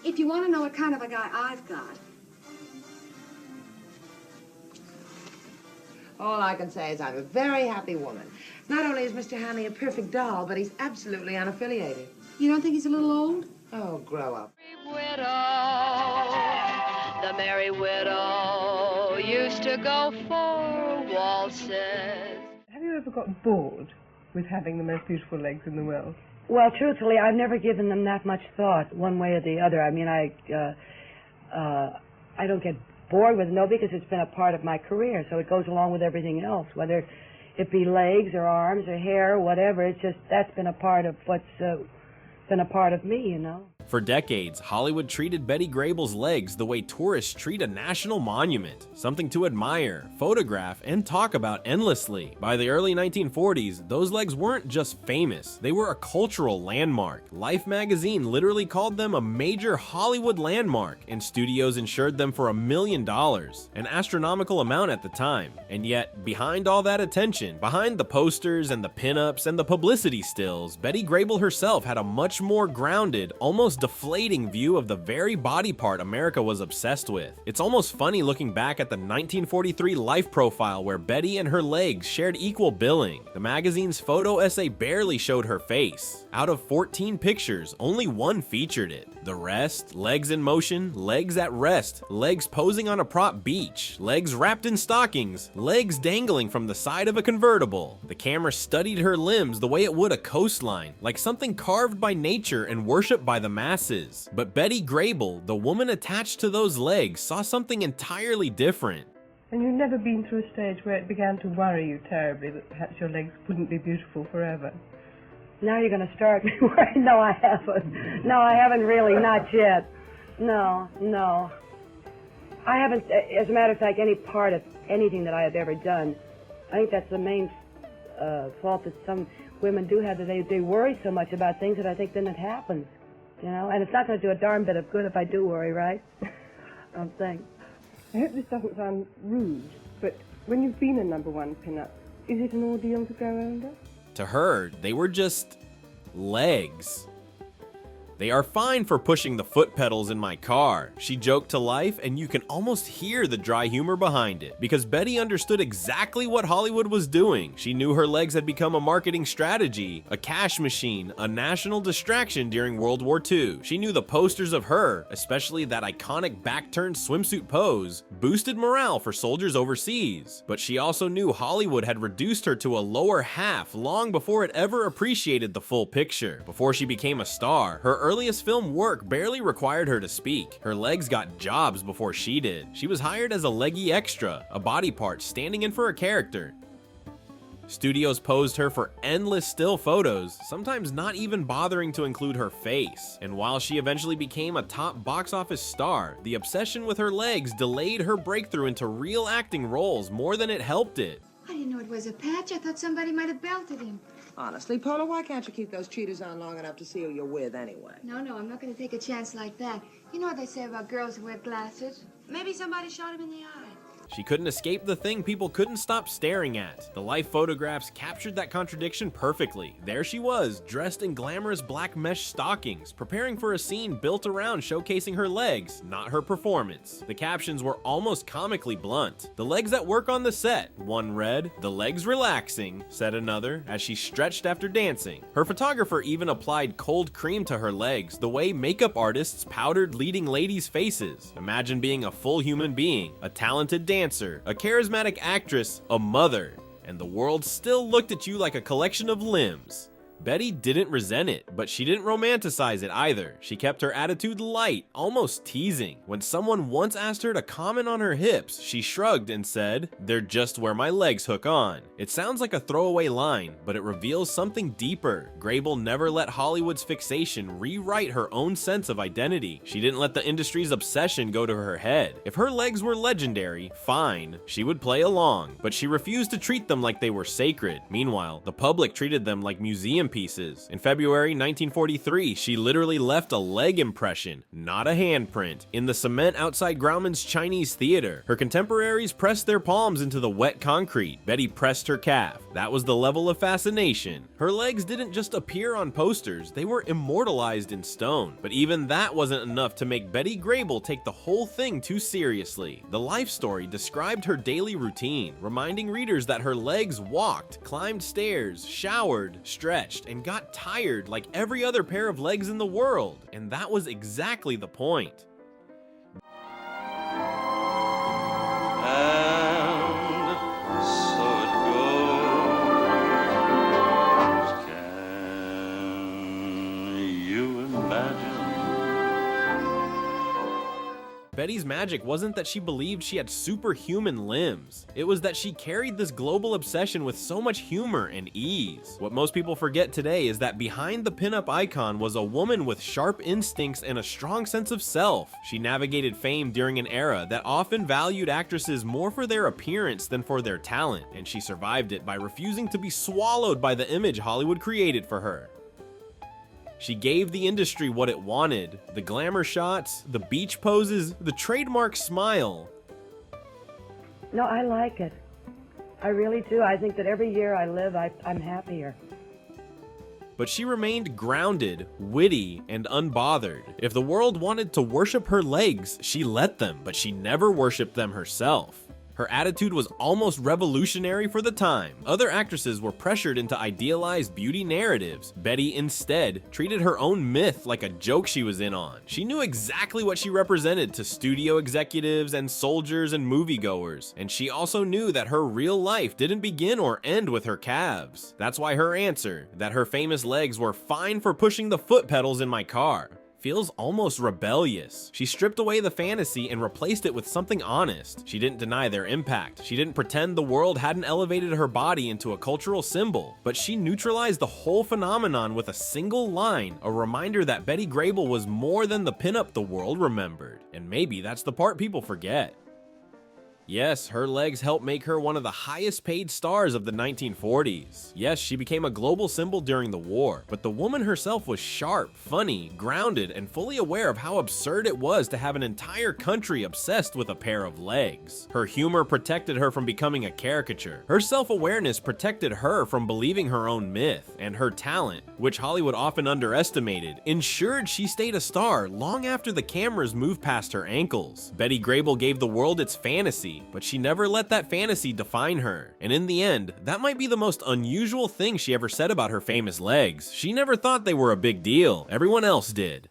If you want to know what kind of a guy I've got, all I can say is I'm a very happy woman. Not only is Mr. Hanley a perfect doll, but he's absolutely unaffiliated. you don't think he's a little old? Oh, grow up. Widow, the merry widow used to go for waltzes. Have you ever got bored with having the most beautiful legs in the world? Well, truthfully, I've never given them that much thought, one way or the other. I mean, I don't get bored with it, no, because it's been a part of my career, so it goes along with everything else, whether it be legs or arms or hair or whatever. It's just that's been a part of what's been a part of me, you know. For decades, Hollywood treated Betty Grable's legs the way tourists treat a national monument, something to admire, photograph, and talk about endlessly. By the early 1940s, those legs weren't just famous, they were a cultural landmark. Life magazine literally called them a major Hollywood landmark, and studios insured them for $1 million, an astronomical amount at the time. And yet, behind all that attention, behind the posters and the pinups and the publicity stills, Betty Grable herself had a much more grounded, almost deflating view of the very body part America was obsessed with. It's almost funny looking back at the 1943 Life profile where Betty and her legs shared equal billing. The magazine's photo essay barely showed her face. Out of 14 pictures, only one featured it. The rest, legs in motion, legs at rest, legs posing on a prop beach, legs wrapped in stockings, legs dangling from the side of a convertible. The camera studied her limbs the way it would a coastline, like something carved by nature and worshipped by the masses. But Betty Grable, the woman attached to those legs, saw something entirely different. And you've never been through a stage where it began to worry you terribly that perhaps your legs wouldn't be beautiful forever? Now you're going to start me worrying. No, I haven't. No, I haven't really, not yet. No. I haven't, as a matter of fact, any part of anything that I have ever done. I think that's the main fault that some women do have, that they worry so much about things that I think then it happens, you know? And it's not going to do a darn bit of good if I do worry, right? I don't think. I hope this doesn't sound rude, but when you've been a #1 pinup, is it an ordeal to grow older? To her, they were just legs. They are fine for pushing the foot pedals in my car, she joked to Life, and you can almost hear the dry humor behind it, because Betty understood exactly what Hollywood was doing. She knew her legs had become a marketing strategy, a cash machine, a national distraction during World War II. She knew the posters of her, especially that iconic back-turned swimsuit pose, boosted morale for soldiers overseas. But she also knew Hollywood had reduced her to a lower half long before it ever appreciated the full picture. Before she became a star, her earliest film work barely required her to speak. Her legs got jobs before she did. She was hired as a leggy extra, a body part standing in for a character. Studios posed her for endless still photos, sometimes not even bothering to include her face. And while she eventually became a top box office star, the obsession with her legs delayed her breakthrough into real acting roles more than it helped it. I didn't know it was a patch. I thought somebody might have belted him. Honestly, Paula, why can't you keep those cheaters on long enough to see who you're with anyway? No, I'm not going to take a chance like that. You know what they say about girls who wear glasses? Maybe somebody shot him in the eye. She couldn't escape the thing people couldn't stop staring at. The Life photographs captured that contradiction perfectly. There she was, dressed in glamorous black mesh stockings, preparing for a scene built around showcasing her legs, not her performance. The captions were almost comically blunt. "The legs at work on the set," one read. "The legs relaxing," said another, as she stretched after dancing. Her photographer even applied cold cream to her legs, the way makeup artists powdered leading ladies' faces. Imagine being a full human being, a talented dancer, a charismatic actress, a mother, and the world still looked at you like a collection of limbs. Betty didn't resent it, but she didn't romanticize it either. She kept her attitude light, almost teasing. When someone once asked her to comment on her hips, she shrugged and said, "They're just where my legs hook on." It sounds like a throwaway line, but it reveals something deeper. Grable never let Hollywood's fixation rewrite her own sense of identity. She didn't let the industry's obsession go to her head. If her legs were legendary, fine, she would play along, but she refused to treat them like they were sacred. Meanwhile, the public treated them like museum pieces. In February 1943, she literally left a leg impression, not a handprint, in the cement outside Grauman's Chinese Theater. Her contemporaries pressed their palms into the wet concrete. Betty pressed her calf. That was the level of fascination. Her legs didn't just appear on posters, they were immortalized in stone. But even that wasn't enough to make Betty Grable take the whole thing too seriously. The life story described her daily routine, reminding readers that her legs walked, climbed stairs, showered, stretched, and got tired like every other pair of legs in the world. And that was exactly the point. Betty's magic wasn't that she believed she had superhuman limbs. It was that she carried this global obsession with so much humor and ease. What most people forget today is that behind the pinup icon was a woman with sharp instincts and a strong sense of self. She navigated fame during an era that often valued actresses more for their appearance than for their talent, and she survived it by refusing to be swallowed by the image Hollywood created for her. She gave the industry what it wanted: the glamour shots, the beach poses, the trademark smile. No, I like it. I really do. I think that every year I live, I'm happier. But she remained grounded, witty, and unbothered. If the world wanted to worship her legs, she let them, but she never worshipped them herself. Her attitude was almost revolutionary for the time. Other actresses were pressured into idealized beauty narratives. Betty instead treated her own myth like a joke she was in on. She knew exactly what she represented to studio executives and soldiers and moviegoers, and she also knew that her real life didn't begin or end with her calves. That's why her answer, that her famous legs were fine for pushing the foot pedals in my car, feels almost rebellious. She stripped away the fantasy and replaced it with something honest. She didn't deny their impact. She didn't pretend the world hadn't elevated her body into a cultural symbol, but she neutralized the whole phenomenon with a single line, a reminder that Betty Grable was more than the pinup the world remembered. And maybe that's the part people forget. Yes, her legs helped make her one of the highest paid stars of the 1940s. Yes, she became a global symbol during the war, but the woman herself was sharp, funny, grounded, and fully aware of how absurd it was to have an entire country obsessed with a pair of legs. Her humor protected her from becoming a caricature. Her self-awareness protected her from believing her own myth, and her talent, which Hollywood often underestimated, ensured she stayed a star long after the cameras moved past her ankles. Betty Grable gave the world its fantasy, but she never let that fantasy define her. And in the end, that might be the most unusual thing she ever said about her famous legs. She never thought they were a big deal. Everyone else did.